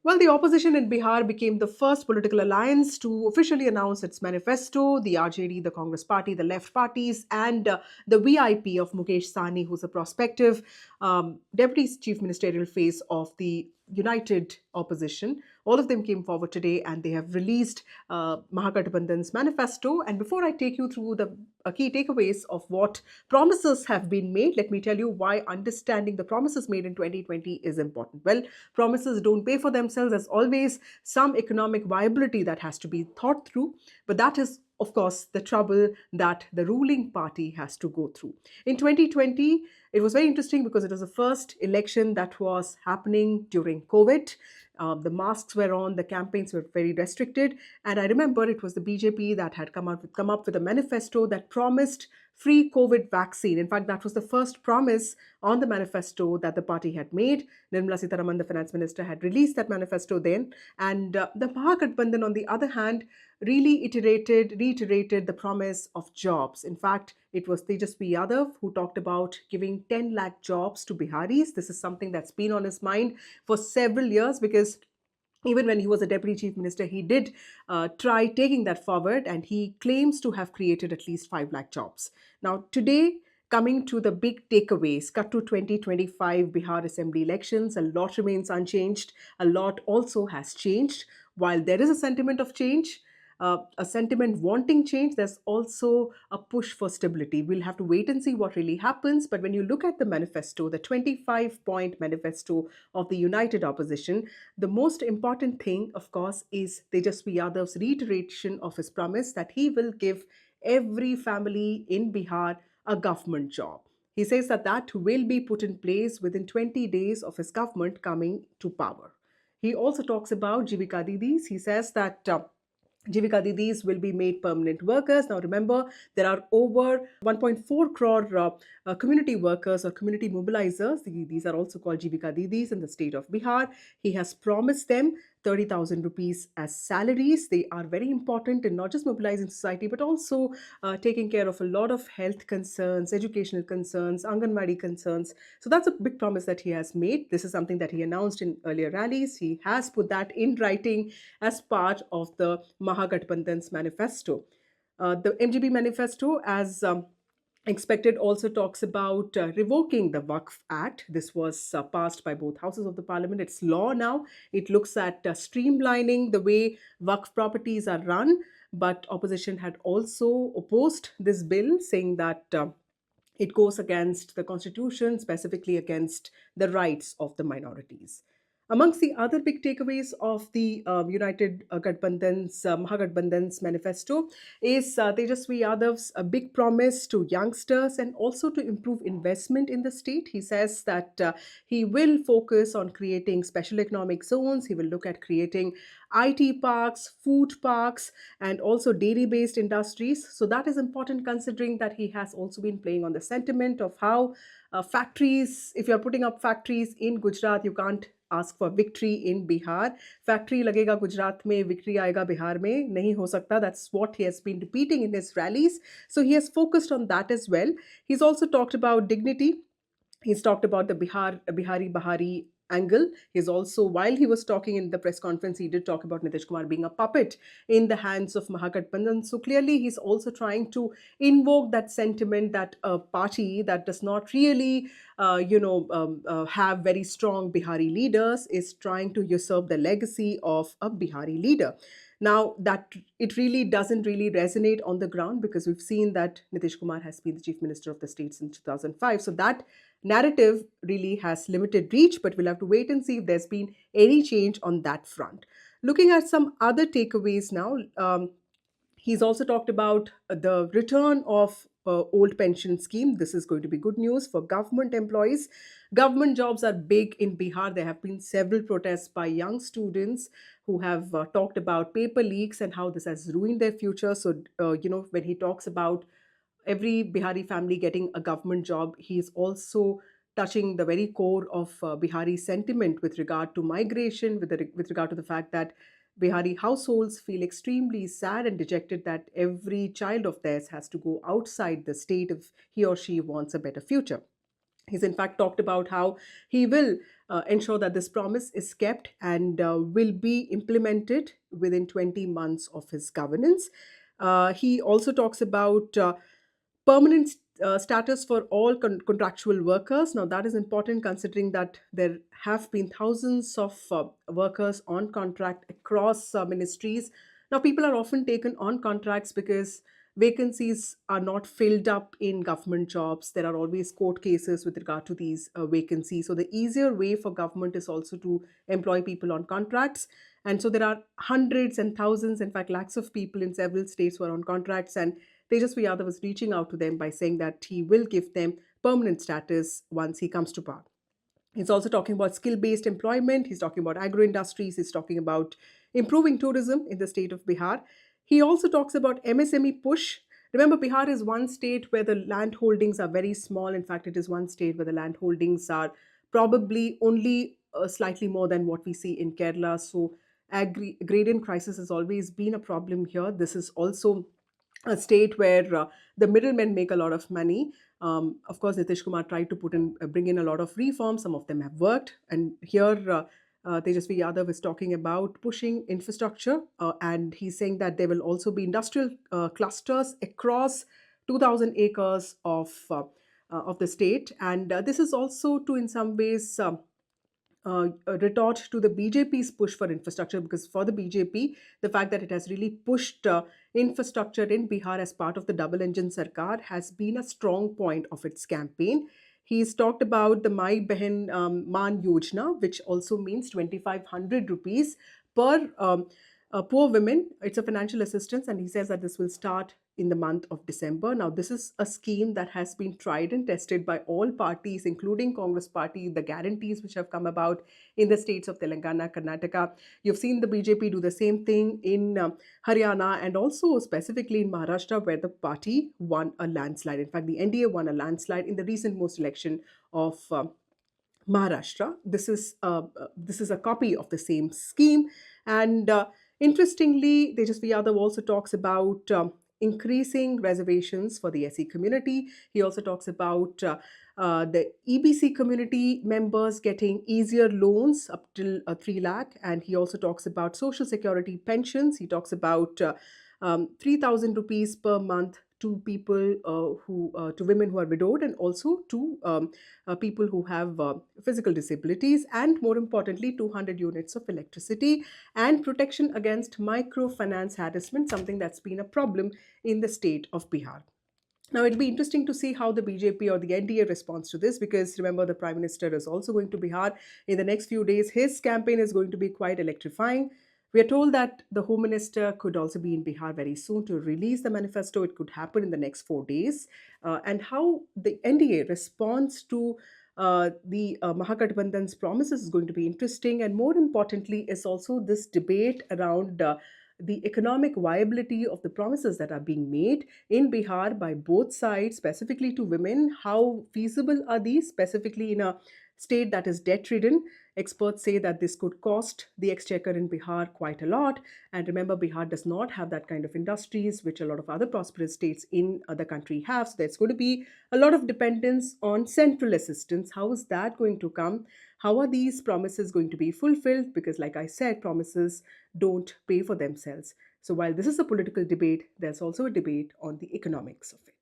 Well, the opposition in Bihar became the first political alliance to officially announce its manifesto. The RJD, the Congress Party, the left parties, and the VIP of Mukesh Sahni, who's a prospective deputy chief ministerial face of the united opposition. All of them came forward today and they have released Mahagathbandhan's manifesto. And before I take you through the key takeaways of what promises have been made, let me tell you why understanding the promises made in 2020 is important. Well, promises don't pay for themselves. There's always some economic viability that has to be thought through, but that is, of course, the trouble that the ruling party has to go through. In 2020, it was very interesting because it was the first election that was happening during COVID. The masks were on, the campaigns were very restricted, and I remember it was the BJP that had come up with a manifesto that promised free COVID vaccine. In fact, that was the first promise on the manifesto that the party had made. Nirmala Sitharaman, the finance minister, had released that manifesto then. And the Mahagathbandhan, on the other hand, really reiterated the promise of jobs. In fact, it was Tejashwi Yadav who talked about giving 10 lakh jobs to Biharis. This is something that's been on his mind for several years because even when he was a deputy chief minister, he did try taking that forward, and he claims to have created at least 5 lakh jobs. Now, today, coming to the big takeaways, cut to 2025 Bihar Assembly elections, a lot remains unchanged. A lot also has changed. While there is a sentiment of change, a sentiment wanting change, there's also a push for stability. We'll have to wait and see what really happens. But when you look at the manifesto, the 25-point manifesto of the united opposition, the most important thing, of course, is Tejaswi Yadav's reiteration of his promise that he will give every family in Bihar a government job. He says that that will be put in place within 20 days of his government coming to power. He also talks about Jeevika Didis. He says that Jeevika Didis will be made permanent workers. Now, remember, there are over 1.4 crore community workers or community mobilizers. These are also called Jeevika Didis in the state of Bihar. He has promised them 30,000 rupees as salaries. They are very important in not just mobilizing society, but also taking care of a lot of health concerns, educational concerns, Anganwadi concerns. So that's a big promise that he has made. This is something that he announced in earlier rallies. He has put that in writing as part of the Mahagathbandhan's manifesto. The MGB manifesto, as expected, also talks about revoking the Waqf Act. This was passed by both houses of the parliament. It's law now. It looks at streamlining the way Waqf properties are run. But opposition had also opposed this bill, saying that it goes against the constitution, specifically against the rights of the minorities. Amongst the other big takeaways of the United Mahagathbandhan's manifesto is Tejaswi Yadav's big promise to youngsters and also to improve investment in the state. He says that he will focus on creating special economic zones. He will look at creating IT parks, food parks, and also dairy-based industries. So that is important considering that he has also been playing on the sentiment of how factories, if you're putting up factories in Gujarat, you can't ask for victory in Bihar. Factory lagega Gujarat mein, victory aayega Bihar mein, nahi ho sakta. That's what he has been repeating in his rallies. So he has focused on that as well. He's also talked about dignity. He's talked about the Bihari Bahari angle. He's also, while he was talking in the press conference, he did talk about Nitish Kumar being a puppet in the hands of Mahagathbandhan. So clearly, he's also trying to invoke that sentiment that a party that does not really, have very strong Bihari leaders is trying to usurp the legacy of a Bihari leader. Now, that it really doesn't really resonate on the ground because we've seen that Nitish Kumar has been the chief minister of the state since 2005. So that narrative really has limited reach, but we'll have to wait and see if there's been any change on that front. Looking at some other takeaways now, he's also talked about the return of old pension scheme. This is going to be good news for government employees. Government jobs are big in Bihar. There have been several protests by young students who have talked about paper leaks and how this has ruined their future. So, when he talks about every Bihari family getting a government job, he's also touching the very core of Bihari sentiment with regard to migration, with regard to the fact that Bihari households feel extremely sad and dejected that every child of theirs has to go outside the state if he or she wants a better future. He's in fact talked about how he will ensure that this promise is kept and will be implemented within 20 months of his governance. He also talks about permanent status for all contractual workers. Now, that is important considering that there have been thousands of workers on contract across ministries. Now, people are often taken on contracts because vacancies are not filled up in government jobs. There are always court cases with regard to these vacancies. So, the easier way for government is also to employ people on contracts. And so, there are hundreds and thousands, in fact, lakhs of people in several states who are on contracts. And Tejashwi Yadav was reaching out to them by saying that he will give them permanent status once he comes to power. He's also talking about skill based employment. He's talking about agro industries. He's talking about improving tourism in the state of Bihar. He also talks about MSME push. Remember, Bihar is one state where the land holdings are very small. In fact, it is one state where the land holdings are probably only slightly more than what we see in Kerala. So, agrarian crisis has always been a problem here. This is also a state where the middlemen make a lot of money. Of course, Nitish Kumar tried to bring in a lot of reforms. Some of them have worked, and here Tejasvi Yadav is talking about pushing infrastructure, and he's saying that there will also be industrial clusters across 2,000 acres of the state, and this is also to, in some ways, a retort to the BJP's push for infrastructure, because for the BJP, the fact that it has really pushed infrastructure in Bihar as part of the double engine Sarkar has been a strong point of its campaign. He's talked about the Mai Behan Man Yojana, which also means 2,500 rupees per poor women. It's a financial assistance, and he says that this will start in the month of December. Now, this is a scheme that has been tried and tested by all parties, including Congress Party, the guarantees which have come about in the states of Telangana, Karnataka. You've seen the BJP do the same thing in Haryana and also specifically in Maharashtra, where the party won a landslide. In fact, the NDA won a landslide in the recent most election of Maharashtra. This is a copy of the same scheme, and interestingly, Tejasvi Yadav also talks about increasing reservations for the SE community. He also talks about the EBC community members getting easier loans up till 3 lakh, and he also talks about social security pensions. He talks about 3,000 rupees per month to people who to women who are widowed, and also to people who have physical disabilities, and more importantly 200 units of electricity, and protection against microfinance harassment, something that's been a problem in the state of Bihar. Now, it'll be interesting to see how the BJP or the NDA responds to this, because remember, the Prime Minister is also going to Bihar in the next few days. His campaign is going to be quite electrifying. We are told that the Home Minister could also be in Bihar very soon to release the manifesto. It could happen in the next 4 days. And how the NDA responds to the Mahagathbandhan's promises is going to be interesting. And more importantly, is also this debate around the economic viability of the promises that are being made in Bihar by both sides, specifically to women. How feasible are these, specifically in a state that is debt ridden? Experts say that this could cost the exchequer in Bihar quite a lot. And remember, Bihar does not have that kind of industries which a lot of other prosperous states in the country have. So there's going to be a lot of dependence on central assistance. How is that going to come? How are these promises going to be fulfilled? Because, like I said, promises don't pay for themselves. So while this is a political debate, there's also a debate on the economics of it.